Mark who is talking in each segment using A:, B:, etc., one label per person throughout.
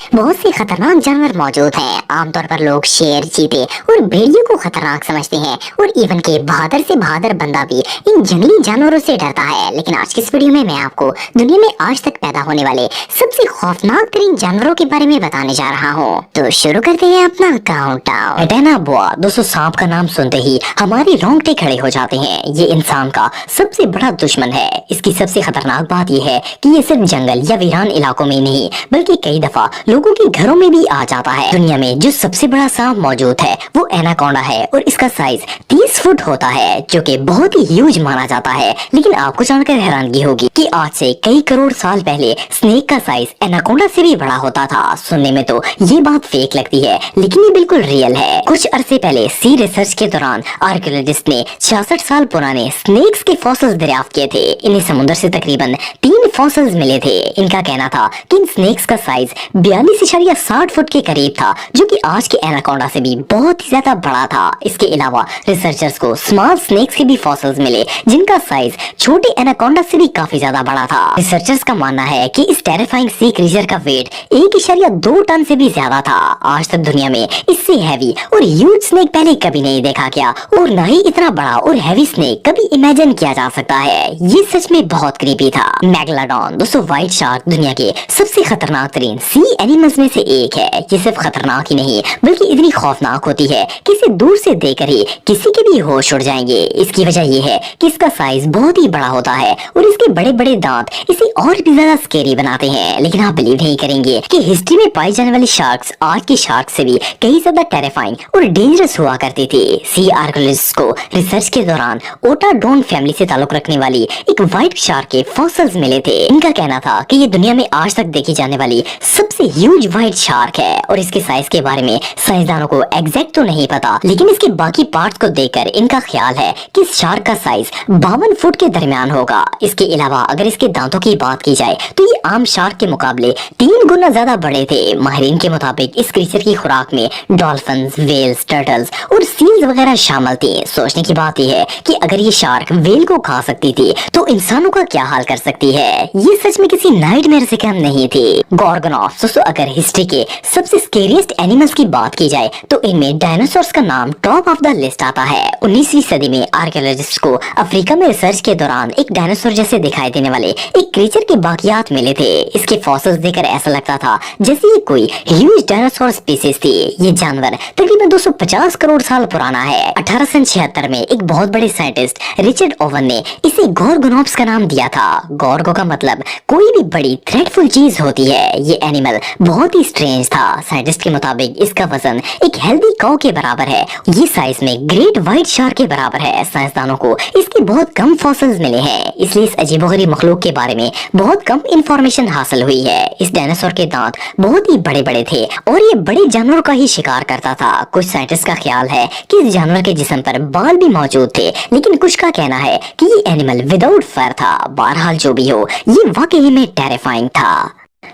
A: बहुत से खतरनाक जानवर मौजूद हैं। आमतौर पर लोग शेर, चीते और भेड़ियों को खतरनाक समझते हैं और इवन के बहादुर से बहादुर बंदा भी इन जंगली जानवरों से डरता है। लेकिन आज की इस वीडियो में मैं आपको दुनिया में आज तक पैदा होने वाले सबसे खौफनाक तरीन जानवरों के बारे में बताने जा रहा हूँ। तो शुरू करते हैं अपना काउंटडाउन। एटेना बोआ। दोस्तों, सांप का नाम सुनते ही हमारे रोंगटे खड़े हो जाते हैं। ये इंसान का सबसे बड़ा दुश्मन है। इसकी सबसे खतरनाक बात यह है कि ये सिर्फ जंगल या वीरान इलाकों में नहीं बल्कि कई दफा लोगों के घरों में भी आ जाता है। दुनिया में जो सबसे बड़ा सांप मौजूद है वो एनाकोंडा है और इसका साइज 30 फुट होता है, जो कि बहुत ही ह्यूज माना जाता है। लेकिन आपको जानकर हैरानगी होगी कि आज से कई करोड़ साल पहले स्नेक का साइज एनाकोंडा से भी बड़ा होता था। सुनने में तो ये बात फेक लगती है, लेकिन ये बिल्कुल रियल है। कुछ अरसे पहले सी रिसर्च के दौरान आर्कियोलॉजिस्ट ने 66 साल पुराने स्नेक्स के फॉसिल्स दरियाफ्त किए थे। इन्हें समुद्र से तकरीबन 3 फॉसिल्स मिले थे। इनका कहना था कि इन स्नेक्स का साइज 42.60 फुट के करीब था, जो कि आज के एनाकोंडा से भी बहुत ही ज्यादा बड़ा था। इसके अलावा रिसर्चर्स को स्मॉल स्नेक्स के भी फॉसिल्स मिले, जिनका साइज छोटे एनाकोंडा से भी काफी ज्यादा बड़ा था। रिसर्चर्स का मानना है कि इस टेरिफाइंग सी क्रीचर का वेट 1.2 टन से भी ज्यादा था। आज तक दुनिया में इससे हैवी और ह्यूज स्नेक पहले कभी नहीं देखा गया और न ही इतना बड़ा और हैवी स्नेक कभी इमेजिन किया जा सकता है। ये सच में बहुत क्रीपी था। मेगलाडॉन। दोस्तों, व्हाइट शार्क दुनिया के सबसे खतरनाक तरीन सी एनिमल्स में से एक है। ये सिर्फ खतरनाक ही नहीं बल्कि इतनी खौफनाक होती है कि इसे दूर से देखकर ही किसी के भी होश उड़ जाएंगे। इसकी वजह यह है कि इसका साइज बहुत ही बड़ा होता है और इसके बड़े बड़े दांत इसे और भी ज्यादा स्केरी बनाते हैं। लेकिन आप बिलीव नहीं करेंगे कि हिस्ट्री में पाई जाने वाली शार्क्स आज की शार्क से भी कई ज्यादा टेरिफाइंग और डेंजरस हुआ करती थी। सी आर्कियोलॉजिस्ट को रिसर्च के दौरान ओटाडोन फैमिली से ताल्लुक रखने वाली एक व्हाइट शार्क के फॉसिल्स मिले थे। इनका कहना था कि ये दुनिया में आज तक देखी जाने वाली सबसे ह्यूज व्हाइट शार्क है और इसके साइज के बारे में साइंसदानों को एग्जैक्ट तो नहीं पता, लेकिन इसके बाकी पार्ट्स को देखकर इनका ख्याल है कि इस शार्क का साइज 52 फुट के दरमियान होगा। इसके अलावा अगर इसके दांतों की बात की जाए तो ये आम शार्क के मुकाबले 3 गुना ज्यादा बड़े थे। माहिरीन के मुताबिक इस क्रीचर की खुराक में डॉल्फिन्स, वेल्स, टर्टल्स और सील्स वगैरह शामिल थे। सोचने की बात यह है कि अगर ये शार्क वेल को खा सकती थी तो इंसानों का क्या हाल कर सकती है। ये सच में किसी नाइटमेयर से कम नहीं थी। गॉर्गोनॉप्स। दोस्तों, अगर हिस्ट्री के सबसे स्केरियस्ट एनिमल्स की बात की जाए तो इनमें डायनासोर्स का नाम टॉप ऑफ द लिस्ट आता है। 19वीं सदी में आर्कियोलॉजिस्ट को अफ्रीका में रिसर्च के दौरान एक डायनासोर जैसे दिखाई देने वाले एक क्रीचर के बाकियात मिले थे। इसके फॉसिल्स देखकर ऐसा लगता था जैसे ये कोई ह्यूज डायनासोर स्पीसीज थी। ये जानवर तकरीबन 250 करोड़ साल पुराना है। 1876 में एक बहुत बड़े साइंटिस्ट रिचर्ड ओवन ने इसे गॉर्गोनॉप्स का नाम दिया था। गॉर्गो का मतलब कोई भी बड़ी थ्रेटफुल चीज होती है। ये एनिमल बहुत ही स्ट्रेंज था। साइंटिस्ट के मुताबिक इसका वजन एक हेल्दी काऊ के बराबर है। ये साइज में ग्रेट व्हाइट शार्क के बराबर है। साइंसदानों को इसके बहुत कम फॉसिल्स मिले हैं, इसलिए इस अजीबोगरीब मखलूक के बारे में बहुत कम इंफॉर्मेशन हासिल हुई है। इस डायनासोर के दांत बहुत ही बड़े बड़े थे और ये बड़े जानवरों का ही शिकार करता था। कुछ साइंटिस्ट का ख्याल है कि इस जानवर के जिस्म पर बाल भी मौजूद थे, लेकिन कुछ का कहना है कि ये एनिमल विदाउट फर था। बहरहाल जो भी हो, ये वाकई में टेरिफाइंग था।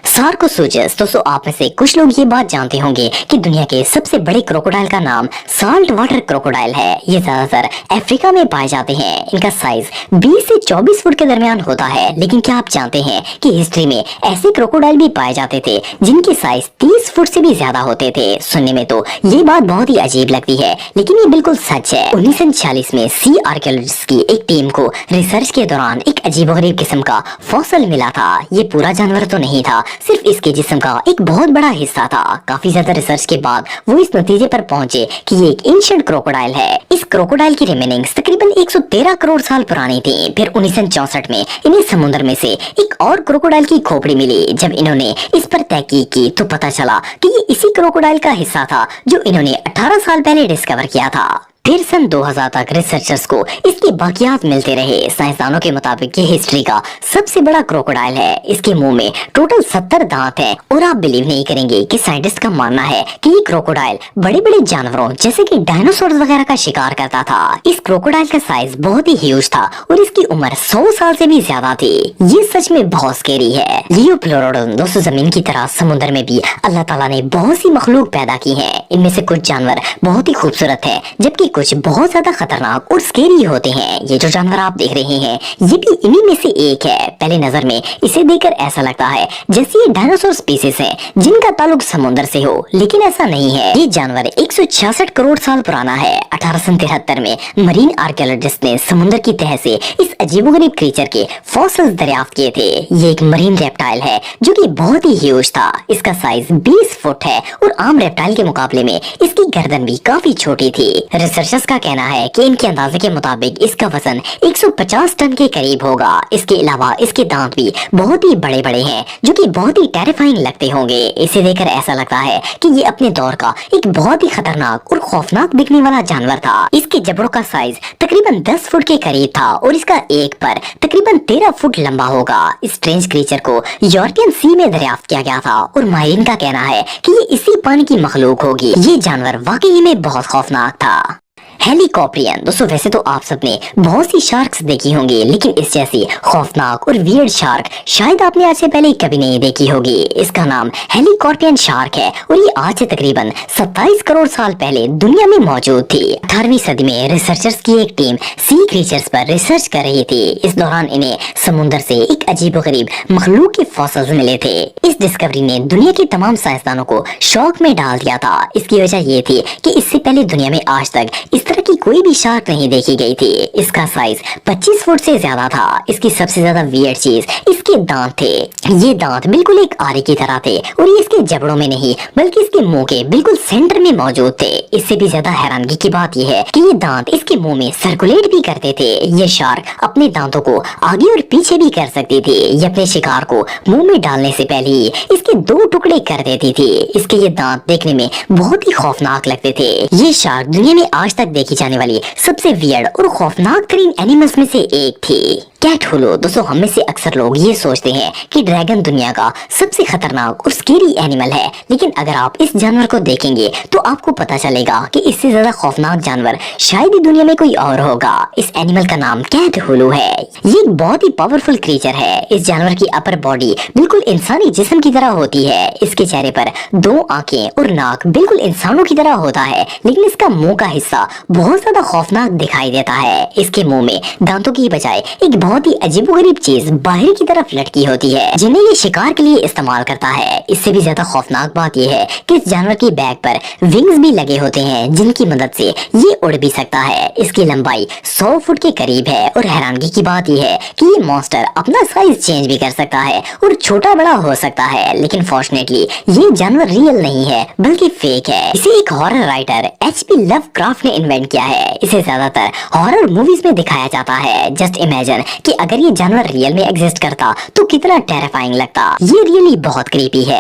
A: सार्कोसुचस। दोस्तों, आप में से कुछ लोग ये बात जानते होंगे कि दुनिया के सबसे बड़े क्रोकोडाइल का नाम साल्ट वाटर क्रोकोडाइल है। ये ज्यादातर अफ्रीका में पाए जाते हैं। इनका साइज 20 से 24 फुट के दरमियान होता है। लेकिन क्या आप जानते हैं कि हिस्ट्री में ऐसे क्रोकोडाइल भी पाए जाते थे जिनके साइज 30 फुट से भी ज्यादा होते थे। सुनने में तो ये बात बहुत ही अजीब लगती है, लेकिन ये बिल्कुल सच है। 1946 में सी आर्कियोलॉजिस्ट की एक टीम को रिसर्च के दौरान एक अजीबोगरीब किस्म का फॉसिल मिला था। ये पूरा जानवर तो नहीं था, सिर्फ इसके जिस्म का एक बहुत बड़ा हिस्सा था। काफी ज्यादा रिसर्च के बाद वो इस नतीजे पर पहुंचे कि ये एक एंशिएंट क्रोकोडाइल है। इस क्रोकोडाइल की रिमेनिंग्स तकरीबन 113 करोड़ साल पुरानी थी। फिर 1964 में इन्हें समुद्र में से एक और क्रोकोडाइल की खोपड़ी मिली। जब इन्होंने इस पर तहकीक की तो पता चला कि ये इसी क्रोकोडाइल का हिस्सा था जो इन्होंने 18 साल पहले डिस्कवर किया था। फिर सन 2000 तक रिसर्चर्स को इसके बाकियात मिलते रहे। साइंसदानों के मुताबिक ये हिस्ट्री का सबसे बड़ा क्रोकोडाइल है। इसके मुंह में टोटल 70 दांत हैं और आप बिलीव नहीं करेंगे कि साइंटिस्ट का मानना है कि ये क्रोकोडाइल बड़े बड़े जानवरों जैसे कि डायनासोर्स वगैरह का शिकार करता था। इस क्रोकोडाइल का साइज बहुत ही ह्यूज था और इसकी उम्र 100 साल से भी ज्यादा थी। ये सच में बहुत स्केरी है। लियोप्लोरोडन। दोस्तों, जमीन की तरह समुद्र में भी अल्लाह ताला ने बहुत सी मखलूक पैदा की है। इनमें से कुछ जानवर बहुत ही खूबसूरत है, जबकि कुछ बहुत ज्यादा खतरनाक और स्केरी होते हैं। ये जो जानवर आप देख रहे हैं ये भी इन्हीं में से एक है। पहले नजर में इसे देखकर ऐसा लगता है जैसे ये डायनासोर स्पीसीज है जिनका ताल्लुक समुद्र से हो, लेकिन ऐसा नहीं है। ये जानवर 166 करोड़ साल पुराना है। 1873 में मरीन आर्कियोलॉजिस्ट ने समुद्र की तह से इस अजीबोगरीब क्रीचर के फॉसिल्स दरियाफ्त किए थे। ये एक मरीन रेप्टाइल है जो कि बहुत ही ह्यूज था। इसका साइज 20 फुट है और आम रेप्टाइल के मुकाबले में इसकी गर्दन भी काफी छोटी थी। रिसर्चर्स का कहना है कि इनके अंदाजे के मुताबिक इसका वजन 150 टन के करीब होगा। इसके अलावा इसके दांत भी बहुत ही बड़े बड़े हैं जो कि बहुत ही टेरिफाइंग लगते होंगे। इसे देखकर ऐसा लगता है कि ये अपने दौर का एक बहुत ही खतरनाक और खौफनाक दिखने वाला जानवर था। इसके जबड़ों का साइज तकरीबन 10 फुट के करीब था और इसका एक पर तकरीबन 13 फुट लंबा होगा। इस स्ट्रेंज क्रीचर को यूरोपियन सी में दरियाफ्त किया गया था और माहिरीन का कहना है कि ये इसी पानी की मखलूक होगी। ये जानवर वाकई में बहुत खौफनाक था। हेलीकॉप्टरियन। दोस्तों वैसे तो आप सबने बहुत सी शार्क्स देखी होंगी, लेकिन इस जैसी खौफनाक और वियर्ड शार्क शायद आपने आज से पहले कभी नहीं देखी होगी। इसका नाम हेलीकॉप्टरियन शार्क है और ये आज से तकरीबन 27 करोड़ साल पहले दुनिया में मौजूद थी। 18वीं सदी में रिसर्चर्स की एक टीम सी क्रीचर्स पर रिसर्च कर रही थी। इस दौरान इन्हें समुद्र से एक अजीबोगरीब मखलूक के फॉसिल्स मिले थे। इस डिस्कवरी ने दुनिया के तमाम साइंसदानों को शौक में डाल दिया था। इसकी वजह ये थी कि इससे पहले दुनिया में आज तक इस तरह की कोई भी शार्क नहीं देखी गई थी। इसका साइज 25 फुट से ज्यादा था। इसकी सबसे ज्यादा वियर्ड चीज इसके दांत थे। ये दांत बिल्कुल एक आरे की तरह थे और ये इसके जबड़ों में नहीं बल्कि इसके मुंह के बिल्कुल सेंटर में मौजूद थे। इससे भी ज्यादा हैरानगी की बात यह है कि ये दांत इसके मुंह में सर्कुलेट भी करते थे। ये शार्क अपने दांतों को आगे और पीछे भी कर सकती थी। ये अपने शिकार को मुंह में डालने से पहले ही इसके 2 टुकड़े कर देती थी। इसके ये दांत देखने में बहुत ही खौफनाक लगते थे। ये शार्क दुनिया में आज तक देखी जाने वाली सबसे वियर्ड और खौफनाक तरीन एनिमल्स में से एक थी। कैटहुलू। दोस्तों हम में से अक्सर लोग ये सोचते हैं कि ड्रैगन दुनिया का सबसे खतरनाक और स्केरी एनिमल है, लेकिन अगर आप इस जानवर को देखेंगे तो आपको पता चलेगा कि इससे ज्यादा खौफनाक जानवर शायद ही दुनिया में कोई और होगा। इस एनिमल का नाम कैटहुलू है। ये एक बहुत ही पावरफुल क्रीचर है। इस जानवर की अपर बॉडी बिल्कुल इंसानी जिस्म की तरह होती है। इसके चेहरे पर 2 आंखें और नाक बिल्कुल इंसानों की तरह होता है, लेकिन इसका मुंह का हिस्सा बहुत ज्यादा खौफनाक दिखाई देता है। इसके मुंह में दांतों की बजाय एक बहुत ही अजीबोगरीब चीज बाहर की तरफ लटकी होती है जिन्हें ये शिकार के लिए इस्तेमाल करता है। इससे भी ज्यादा खौफनाक बात यह है कि इस जानवर की बैक पर विंग्स भी लगे होते हैं जिनकी मदद से ये उड़ भी सकता है। इसकी लंबाई 100 फुट के करीब है और हैरानगी की बात यह है कि ये मॉन्स्टर अपना साइज चेंज भी कर सकता है और छोटा बड़ा हो सकता है, लेकिन फॉर्चुनेटली ये जानवर रियल नहीं है बल्कि फेक है। इसे एक हॉरर राइटर HP लवक्राफ्ट ने इन्वेंट किया है। इसे ज्यादातर हॉरर मूवीज में दिखाया जाता है। जस्ट इमेजिन कि अगर ये जानवर रियल में एग्जिस्ट करता तो कितना टेरिफाइंग लगता। ये रियली बहुत क्रीपी है।